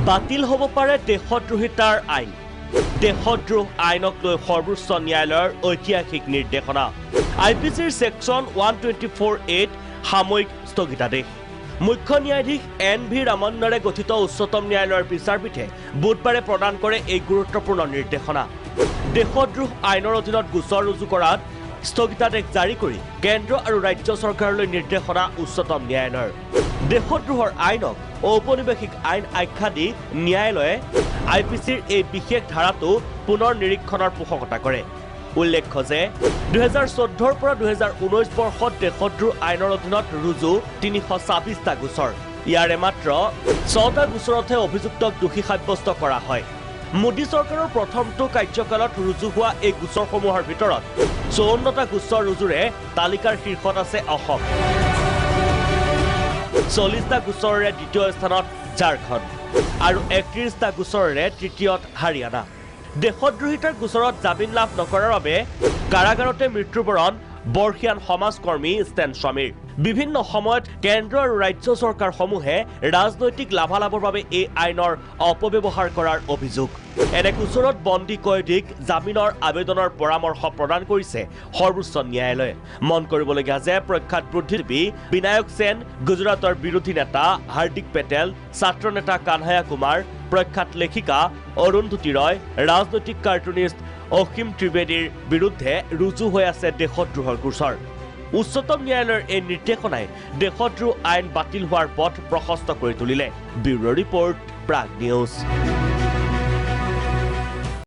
বাতিল হ'ব পাৰে দেশদ্ৰোহিতাৰ আইন দেশদ্ৰোহ আইনক লৈ সৰ্বোচ্চ ন্যায়ালয়ৰ ঐতিহাসিক নিৰ্দেশনা IPCৰ ছেকশ্যন 124(8) সাময়িক স্থগিতাদেশ মুখ্য ন্যায়াধীশ NV ৰামন্নাৰে গঠিত উচ্চতম ন্যায়ালয়ৰ বিচাৰপীঠে বুধবাৰে প্ৰদান কৰে এই গুৰুত্বপূৰ্ণ নিৰ্দেশনা দেশদ্ৰোহ আইনৰ অধীনত গোচৰ ৰুজু কৰাত স্থগিতাদেশ জাৰি কৰি কেন্দ্ৰ আৰু ৰাজ্য চৰকাৰলৈ নিৰ্দেশনা উচ্চতম ন্যায়ালয়ৰ দেশদ্ৰোহৰ আইনক ঔপনিৱেশিক আইন আখ্যা দি ন্যায়ালয়ে IPCৰ এই বিশেষ ধাৰাটো পুনৰ নিৰীক্ষণৰ পোষকতা কৰে উল্লেখ্য যে 2014 পৰা 2019 বৰ্ষত দেশদ্ৰোহ আইনৰ অধীনত ৰুজু 326টা গোচৰ ইয়াৰে মাত্ৰ 6টা গোচৰতহে অভিযুক্তক দোষী সাব্যস্ত কৰা হয় মোদী চৰকাৰৰ প্ৰথমটো কাৰ্যকালত ৰুজু হোৱা এই গোচৰসমূহৰ ভিতৰত 54টা গোচৰ ৰুজুৰে তালিকাৰ শীৰ্ষত আছে অসম 40টা গোচৰেৰে দ্বিতীয় স্থানত ঝাৰখণ্ড আৰু 31টা গোচৰেৰে তৃতীয়ত হাৰিয়ানা দেশদ্ৰোহিতাৰ গোচৰত জামিন লাভ নকৰাৰ বাবে কাৰাগাৰতে মৃত্যুবৰণ বৰ্ষীয়ান সমাজকৰ্মী ষ্টেন স্বামীৰ বিভিন্ন সময়ত কেন্দ্ৰ আৰু ৰাজ্য চৰকাৰসমূহে ৰাজনৈতিক লাভালাভৰ বাবে এই আইনৰ অপব্যৱহাৰ কৰাৰ অভিযোগ এনে গোচৰত বন্দী কয়দীক জামিনৰ আবেদনৰ পৰামৰ্শ প্ৰদান কৰিছে সৰ্বোচ্চ ন্যায়ালয়ে মন কৰিবলগীয়া যে প্ৰখ্যাত বুদ্ধিজীৱী বিনায়ক সেন গুজৰাটৰ বিৰোধী নেতা হাৰ্দিক পেটেল ছাত্ৰ নেতা কানহায়া কুমাৰ প্ৰখ্যাত লেখিকা অৰুন্ধতী ৰয় ৰাজনৈতিক কাৰ্টুনিষ্ট অসীম ত্ৰিবেদীৰ বিৰুদ্ধে ৰুজু হৈ আছে দেশদ্ৰোহৰ গোচৰ উচ্চতম ন্যায়ালয়ৰ এই নিৰ্দেশনাই দেশদ্ৰোহ আইন বাতিল হোৱাৰ পথ প্ৰশস্ত কৰি তুলিলে ব্যুৰ' ৰিপৰ্ট প্ৰাগ নিউজ